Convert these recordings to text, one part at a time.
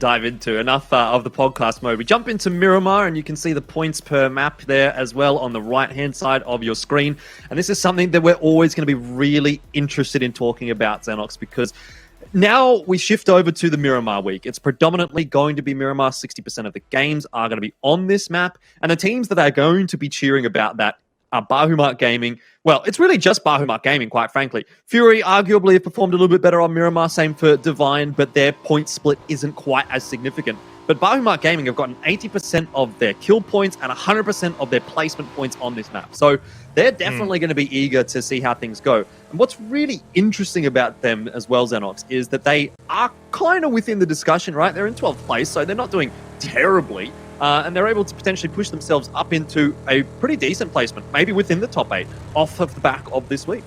dive into. Enough of the podcast mode. We jump into Miramar, and you can see the points per map there as well on the right-hand side of your screen. And this is something that we're always going to be really interested in talking about, Xenox, because now we shift over to the Miramar week. It's predominantly going to be Miramar. 60% of the games are going to be on this map. And the teams that are going to be cheering about that are Bahamut Gaming. Well, it's really just Bahamut Gaming, quite frankly. Fury arguably have performed a little bit better on Miramar, same for Divine, but their point split isn't quite as significant. But Bahamut Gaming have gotten 80% of their kill points and 100% of their placement points on this map. So they're definitely going to be eager to see how things go. And what's really interesting about them as well, Xenox, is that they are kind of within the discussion, right? They're in 12th place, so they're not doing terribly. And they're able to potentially push themselves up into a pretty decent placement, maybe within the top 8, off of the back of this week.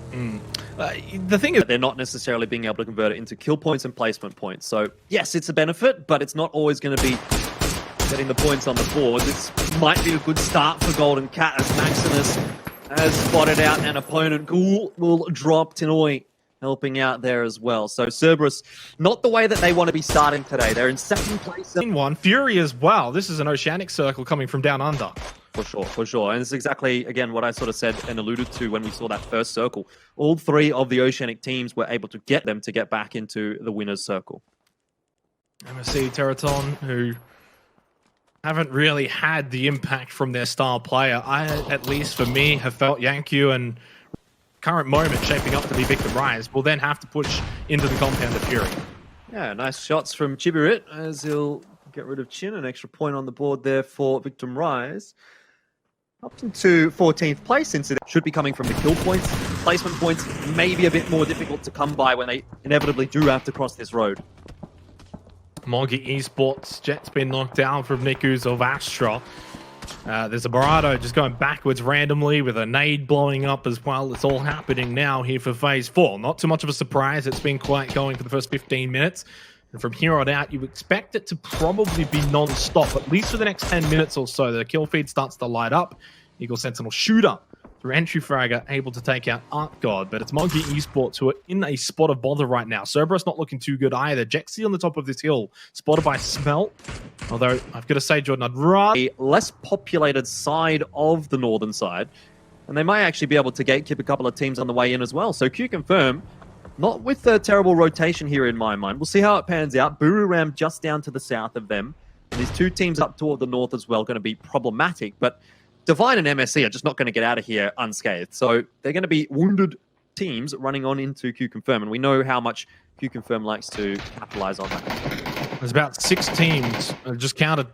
The thing is, they're not necessarily being able to convert it into kill points and placement points. So, yes, it's a benefit, but it's not always going to be getting the points on the board. This might be a good start for Golden Cat, as Maximus has spotted out an opponent. Ghoul will drop. Tinoi helping out there as well. So Cerberus, not the way that they want to be starting today. They're in second place. In one, Fury as well. This is an Oceanic Circle coming from down under. For sure. And it's exactly, again, what I sort of said and alluded to when we saw that first circle. All three of the Oceanic teams were able to get them to get back into the winner's circle. MSC Teraton, who haven't really had the impact from their star player. I, at least for me, have felt Yankyu and current moment shaping up to be Victim Rise will then have to push into the compound of Fury. Yeah, nice shots from Chibirit as he'll get rid of Chin. An extra point on the board there for Victim Rise. Up into 14th place, since it should be coming from the kill points. Placement points may be a bit more difficult to come by when they inevitably do have to cross this road. Mogi Esports, Jet's been knocked down from Niku's of Astra. There's a Barado just going backwards randomly with a nade blowing up as well. It's all happening now here for Phase 4. Not too much of a surprise. It's been quite going for the first 15 minutes. And from here on out, you expect it to probably be non-stop, at least for the next 10 minutes or so. The kill feed starts to light up. Eagle Sentinel shooter through entry fragger, able to take out Art God. But it's Monkey Esports who are in a spot of bother right now. Cerberus not looking too good either. Jexy on the top of this hill, spotted by Smelt. Although, I've got to say, Jordan, I'd rather... A less populated side of the northern side. And they might actually be able to gatekeep a couple of teams on the way in as well. So Q confirm, not with a terrible rotation here in my mind. We'll see how it pans out. Buru Ram just down to the south of them. And these two teams up toward the north as well going to be problematic. But Divine and MSC are just not going to get out of here unscathed. So they're going to be wounded teams running on into Q Confirm. And we know how much Q Confirm likes to capitalize on that. There's about 6 teams just counted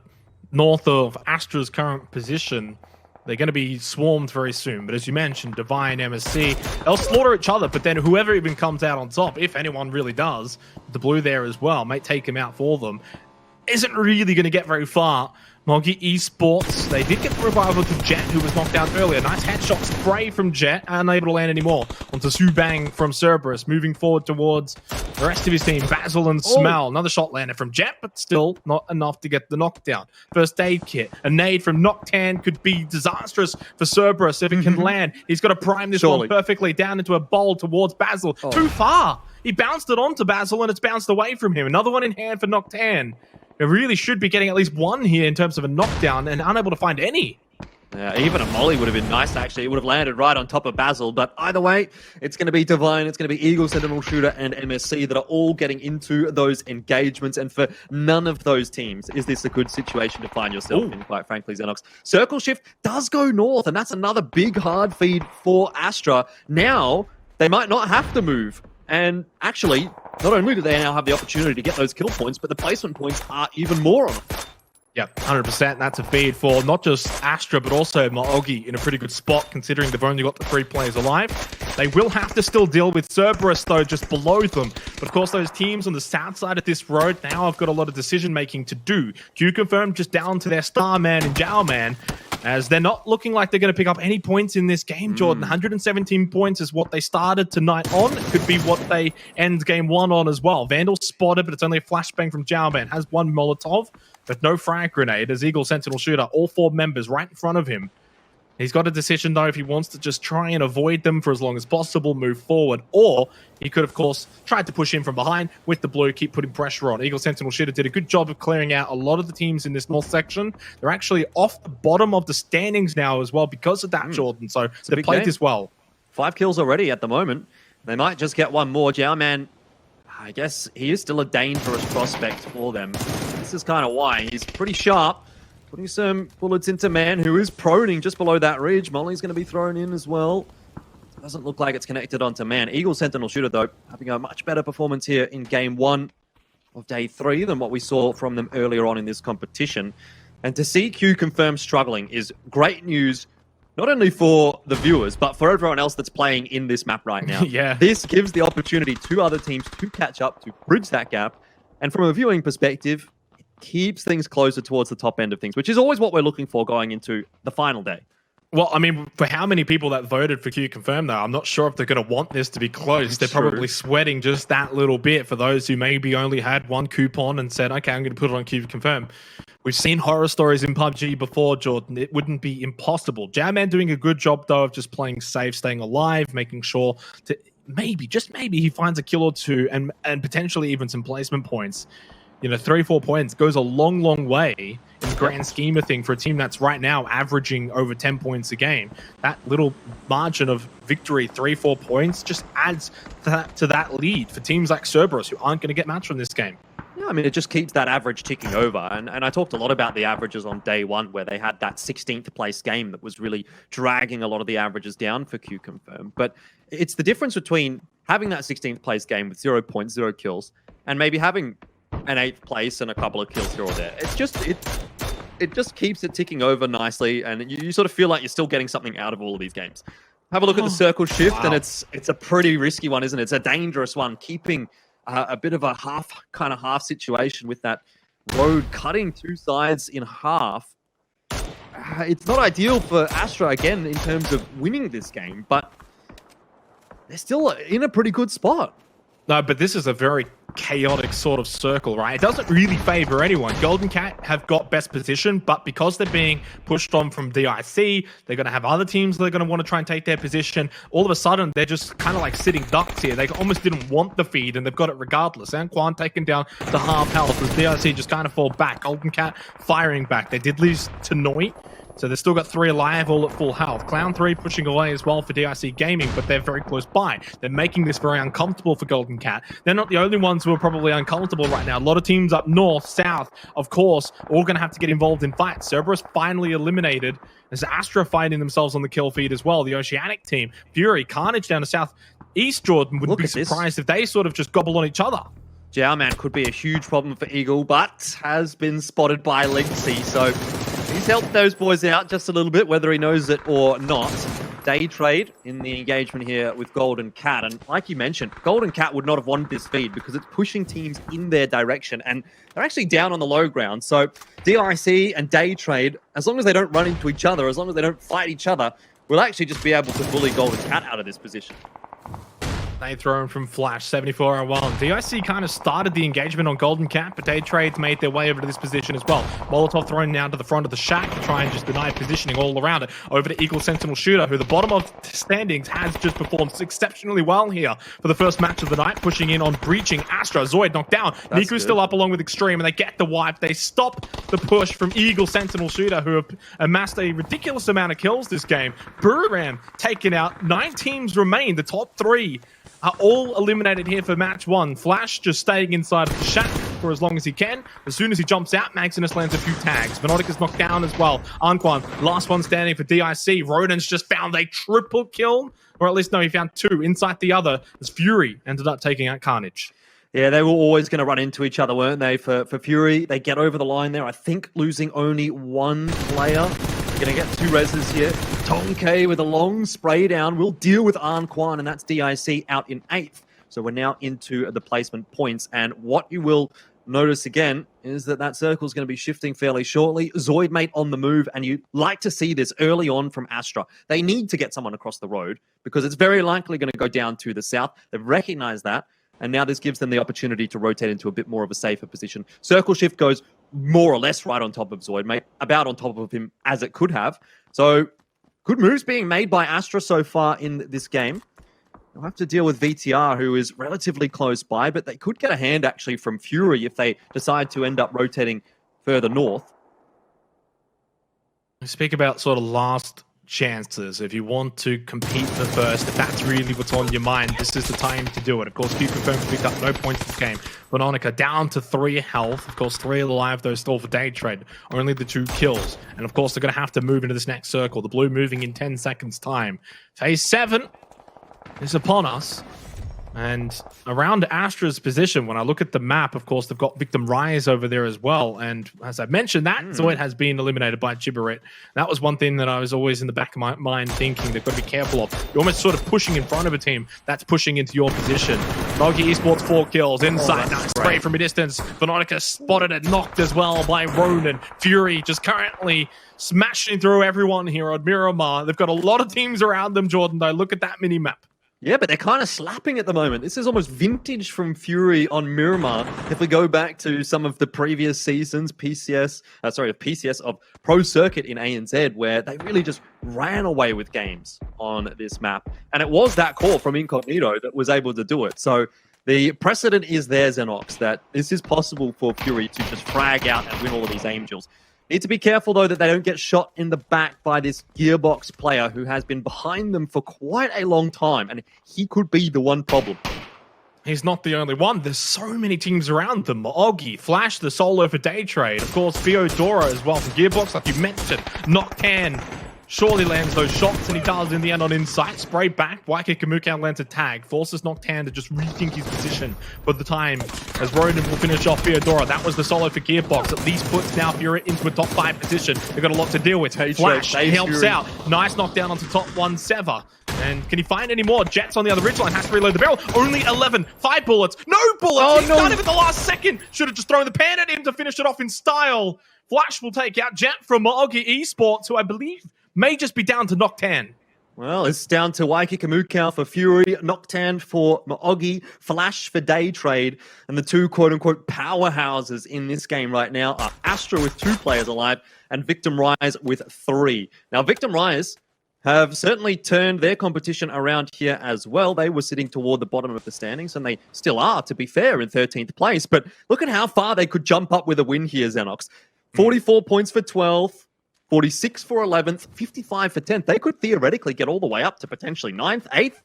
north of Astra's current position. They're going to be swarmed very soon. But as you mentioned, Divine, MSC, they'll slaughter each other. But then whoever even comes out on top, if anyone really does, the blue there as well, might take him out for them, isn't really going to get very far. Mogi Esports, they did get the revival to Jet, who was knocked down earlier. Nice headshot spray from Jet, unable to land anymore. Onto Subang from Cerberus, moving forward towards the rest of his team. Basil and Smell. Another shot landed from Jet, but still not enough to get the knockdown. First aid kit. A nade from Noctan could be disastrous for Cerberus if it can land. He's got to prime this one perfectly down into a bowl towards Basil. Too far! He bounced it onto Basil, and it's bounced away from him. Another one in hand for Noctan. It really should be getting at least one here in terms of a knockdown, and unable to find any. Yeah, even a molly would have been nice, actually. It would have landed right on top of Basil. But either way, it's going to be Divine, it's going to be Eagle, Sentinel Shooter, and MSC that are all getting into those engagements. And for none of those teams is this a good situation to find yourself in, quite frankly, Xenox. Circle Shift does go north, and that's another big hard feed for Astra. Now, they might not have to move. And actually, not only do they now have the opportunity to get those kill points, but the placement points are even more on them. Yeah, 100%. That's a feed for not just Astra, but also Maogi in a pretty good spot, considering they've only got the 3 players alive. They will have to still deal with Cerberus, though, just below them. But of course, those teams on the south side of this road now have got a lot of decision-making to do. Q Confirm just down to their star man and Jow man, as they're not looking like they're going to pick up any points in this game, Jordan. 117 points is what they started tonight on. It could be what they end game 1 on as well. Vandal spotted, but it's only a flashbang from Jowman. Has one Molotov, but no frag grenade as Eagle Sentinel Shooter. All 4 members right in front of him. He's got a decision, though, if he wants to just try and avoid them for as long as possible, move forward, or he could, of course, tried to push in from behind with the blue, keep putting pressure on. Eagle Sentinel Shooter did a good job of clearing out a lot of the teams in this north section. They're actually off the bottom of the standings now as well because of that, Jordan. So they played this well. 5 kills already at the moment. They might just get one more. Jiaoman, I guess he is still a dangerous prospect for them. This is kind of why. He's pretty sharp. Putting some bullets into Man, who is proning just below that ridge. Molly's going to be thrown in as well. Doesn't look like it's connected onto Man. Eagle Sentinel Shooter, though, having a much better performance here in Game 1 of Day 3 than what we saw from them earlier on in this competition. And to see Q Confirm struggling is great news, not only for the viewers, but for everyone else that's playing in this map right now. Yeah. This gives the opportunity to other teams to catch up, to bridge that gap. And from a viewing perspective, keeps things closer towards the top end of things, which is always what we're looking for going into the final day. Well, I mean, for how many people that voted for Q Confirm, though, I'm not sure if they're going to want this to be close. They're probably sweating just that little bit for those who maybe only had one coupon and said, okay, I'm going to put it on Q Confirm. We've seen horror stories in PUBG before, Jordan. It wouldn't be impossible. Jamman doing a good job, though, of just playing safe, staying alive, making sure to maybe, just maybe, he finds a kill or two and potentially even some placement points. 3-4 points goes a long, long way in the grand scheme of things for a team that's right now averaging over 10 points a game. That little margin of victory, 3-4 points, just adds to that lead for teams like Cerberus, who aren't going to get matched from this game. Yeah, I mean, it just keeps that average ticking over. And I talked a lot about the averages on day 1, where they had that 16th place game that was really dragging a lot of the averages down for Q Confirm. But it's the difference between having that 16th place game with 0 points, 0 kills, and maybe having an 8th place and a couple of kills here or there. It just keeps it ticking over nicely, and you sort of feel like you're still getting something out of all of these games. Have a look at the circle shift, and it's a pretty risky one, isn't it? It's a dangerous one, keeping a bit of a half situation with that road cutting 2 sides in half. It's not ideal for Astra, again, in terms of winning this game, but they're still in a pretty good spot. No, but this is a very chaotic sort of circle, right? It doesn't really favor anyone. Golden Cat have got best position, but because they're being pushed on from DIC, they're going to have other teams that are going to want to try and take their position. All of a sudden, they're just kind of like sitting ducks here. They almost didn't want the feed, and they've got it regardless. Anquan taken down to half health as DIC just kind of fall back. Golden Cat firing back. They did lose to Noit, so they've still got 3 alive, all at full health. Clown 3 pushing away as well for DIC Gaming, but they're very close by. They're making this very uncomfortable for Golden Cat. They're not the only ones who are probably uncomfortable right now. A lot of teams up north, south, of course, all going to have to get involved in fights. Cerberus finally eliminated. There's Astra finding themselves on the kill feed as well. The Oceanic team, Fury, Carnage down to southeast, Jordan, wouldn't be surprised if they sort of just gobble on each other. Jiaoman could be a huge problem for Eagle, but has been spotted by Legacy, so he's helped those boys out just a little bit, whether he knows it or not. Day trade in the engagement here with Golden Cat. And like you mentioned, Golden Cat would not have wanted this feed because it's pushing teams in their direction. And they're actually down on the low ground. So DIC and Day trade, as long as they don't run into each other, as long as they don't fight each other, will actually just be able to bully Golden Cat out of this position. They throw him from Flash, 74-01. DIC kind of started the engagement on Golden Cat, but Day Trades made their way over to this position as well. Molotov thrown down to the front of the shack to try and just deny positioning all around it. Over to Eagle Sentinel Shooter, who the bottom of standings has just performed exceptionally well here for the first match of the night, pushing in on breaching Astra. Zoid knocked down. Niku's still up along with Extreme, and they get the wipe. They stop the push from Eagle Sentinel Shooter, who have amassed a ridiculous amount of kills this game. Buram taken out. 9 teams remain. The top 3 are all eliminated here for match 1. Flash just staying inside of the shack for as long as he can. As soon as he jumps out, Maximus lands a few tags. Venotic is knocked down as well. Anquan, last one standing for DIC. Rodin's just found a triple kill, or at least no, he found 2 inside the other as Fury ended up taking out Carnage. Yeah, they were always going to run into each other, weren't they? For Fury, they get over the line there. I think losing only 1 player. They're going to get 2 reses here. Tonke with a long spray down will deal with Anquan, and that's DIC out in 8th. So we're now into the placement points. And what you will notice again is that circle is going to be shifting fairly shortly. Zoidmate on the move, and you like to see this early on from Astra. They need to get someone across the road because it's very likely going to go down to the south. They've recognized that. And now this gives them the opportunity to rotate into a bit more of a safer position. Circle shift goes more or less right on top of Zoidmate, about on top of him as it could have. So good moves being made by Astra so far in this game. They'll have to deal with VTR, who is relatively close by, but they could get a hand actually from Fury if they decide to end up rotating further north. We speak about sort of last chances. If you want to compete for first, if that's really what's on your mind, this is the time to do it. Of course, Q confirmed to pick up no points this game. Veronica down to 3 health. Of course, 3 alive, though, still for day trade. Only the 2 kills. And of course, they're going to have to move into this next circle. The blue moving in 10 seconds' time. Phase 7 is upon us. And around Astra's position, when I look at the map, of course, they've got Victim Rise over there as well. And as I mentioned, that Zoid has been eliminated by Chibaret. That was one thing that I was always in the back of my mind thinking they've got to be careful of. You're almost sort of pushing in front of a team that's pushing into your position. Nogi Esports 4 kills inside. Nice spray from a distance. Veronica spotted and knocked as well by Ronan. Fury just currently smashing through everyone here on Miramar. They've got a lot of teams around them, Jordan, though. Look at that mini-map. Yeah, but they're kind of slapping at the moment. This is almost vintage from Fury on Miramar. If we go back to some of the previous seasons, PCS of Pro Circuit in ANZ, where they really just ran away with games on this map. And it was that call from Incognito that was able to do it. So the precedent is there, Xenox, that this is possible for Fury to just frag out and win all of these Angels. Need to be careful, though, that they don't get shot in the back by this Gearbox player who has been behind them for quite a long time, and he could be the one problem. He's not the only one. There's so many teams around them. Oggy, Flash, the solo for day trade. Of course, Theodora as well from Gearbox, like you mentioned. Noctan surely lands those shots, and he does in the end on Insight. Spray back. Waika Kamukau lands a tag. Forces Noctan to just rethink his position for the time as Ronan will finish off Theodora. That was the solo for Gearbox. At least puts now Fury into a top 5 position. They've got a lot to deal with. Flash helps Fury out. Nice knockdown onto top 1 Sever. And can he find any more? Jets on the other ridgeline, has to reload the barrel. Only 11. 5 bullets. No bullets! He's done it at the last second! Should have just thrown the pan at him to finish it off in style. Flash will take out Jet from Maogi Esports, who I believe may just be down to Noctan. Well, it's down to Waika Kamukau for Fury, Noctan for Maogi, Flash for Day Trade, and the 2 quote-unquote powerhouses in this game right now are Astra with 2 players alive and Victim Rise with 3. Now, Victim Rise have certainly turned their competition around here as well. They were sitting toward the bottom of the standings, and they still are, to be fair, in 13th place. But look at how far they could jump up with a win here, Xenox. 44 points for 12th. 46 for 11th, 55 for 10th. They could theoretically get all the way up to potentially 9th, 8th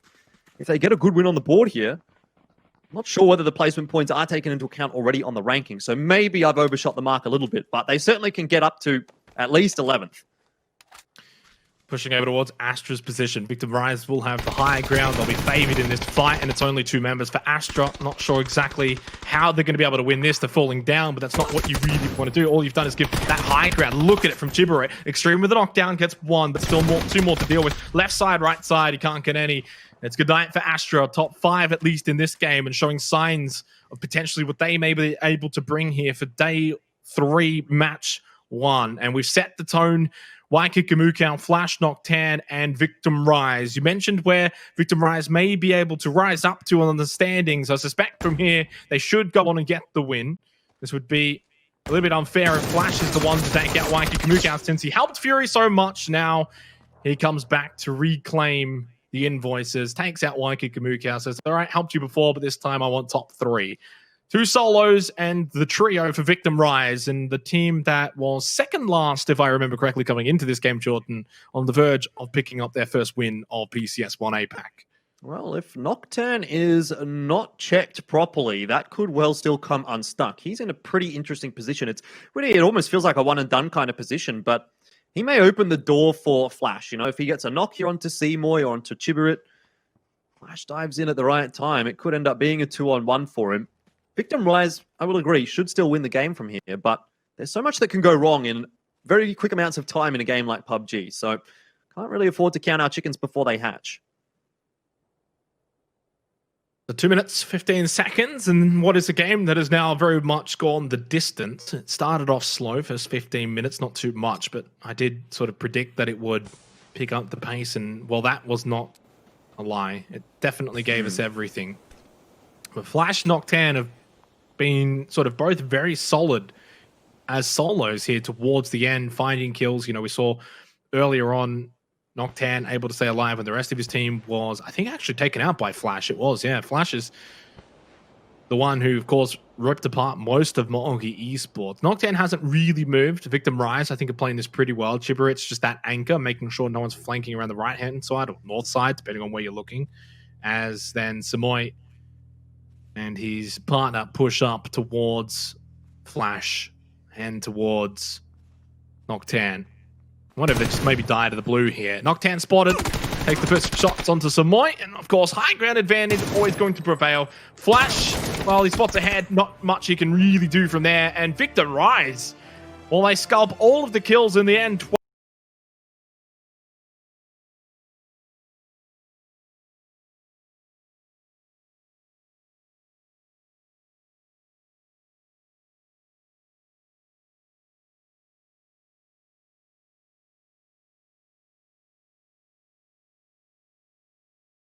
if they get a good win on the board here. I'm not sure whether the placement points are taken into account already on the ranking, so maybe I've overshot the mark a little bit, but they certainly can get up to at least 11th. Pushing over towards Astra's position. Victim Rise will have the high ground. They'll be favored in this fight, and it's only 2 members for Astra. Not sure exactly how they're going to be able to win this. They're falling down, but that's not what you really want to do. All you've done is give that high ground. Look at it from Chibaret. Extreme with the knockdown, gets 1, but still 2 more to deal with. Left side, right side, he can't get any. It's good night for Astra. Top 5 at least in this game, and showing signs of potentially what they may be able to bring here for day 3, match 1. And we've set the tone. Waika Kamukau, Flash Noctan, and Victim Rise. You mentioned where Victim Rise may be able to rise up to on the standings. I suspect from here they should go on and get the win. This would be a little bit unfair if Flash is the one to take out Waika Kamukau since he helped Fury so much. Now he comes back to reclaim the invoices, takes out Waika Kamukau, says, all right, helped you before, but this time I want top 3. 2 solos and the trio for Victim Rise, and the team that was second last, if I remember correctly, coming into this game, Jordan, on the verge of picking up their first win of PCS 1 APAC. Well, if Nocturne is not checked properly, that could well still come unstuck. He's in a pretty interesting position. It almost feels like a one-and-done kind of position, but he may open the door for Flash. You know, if he gets a knock here onto Seymour or onto Chibaret, Flash dives in at the right time. It could end up being a 2-on-1 for him. Victim Rise, I will agree, should still win the game from here, but there's so much that can go wrong in very quick amounts of time in a game like PUBG, so can't really afford to count our chickens before they hatch. So 2 minutes, 15 seconds, and what is a game that has now very much gone the distance. It started off slow, first 15 minutes, not too much, but I did sort of predict that it would pick up the pace, and, well, that was not a lie. It definitely gave us everything. But Flash Noctan have been sort of both very solid as solos here towards the end, finding kills. You know, we saw earlier on Noctan able to stay alive when the rest of his team was, I think, actually taken out by Flash. It was, yeah. Flash is the one who, of course, ripped apart most of Mo'ogi Esports. Noctan hasn't really moved. Victim Rise, I think, are playing this pretty well. Chibberit's just that anchor, making sure no one's flanking around the right-hand side or north side, depending on where you're looking. As then Samoy and his partner push up towards Flash and towards Noctan. I wonder if they just maybe die to the blue here. Noctan spotted. Takes the first shots onto Samoy. And, of course, high ground advantage always going to prevail. Flash, well, he spots ahead. Not much he can really do from there. And Victor Rise, well, they scalp all of the kills in the end.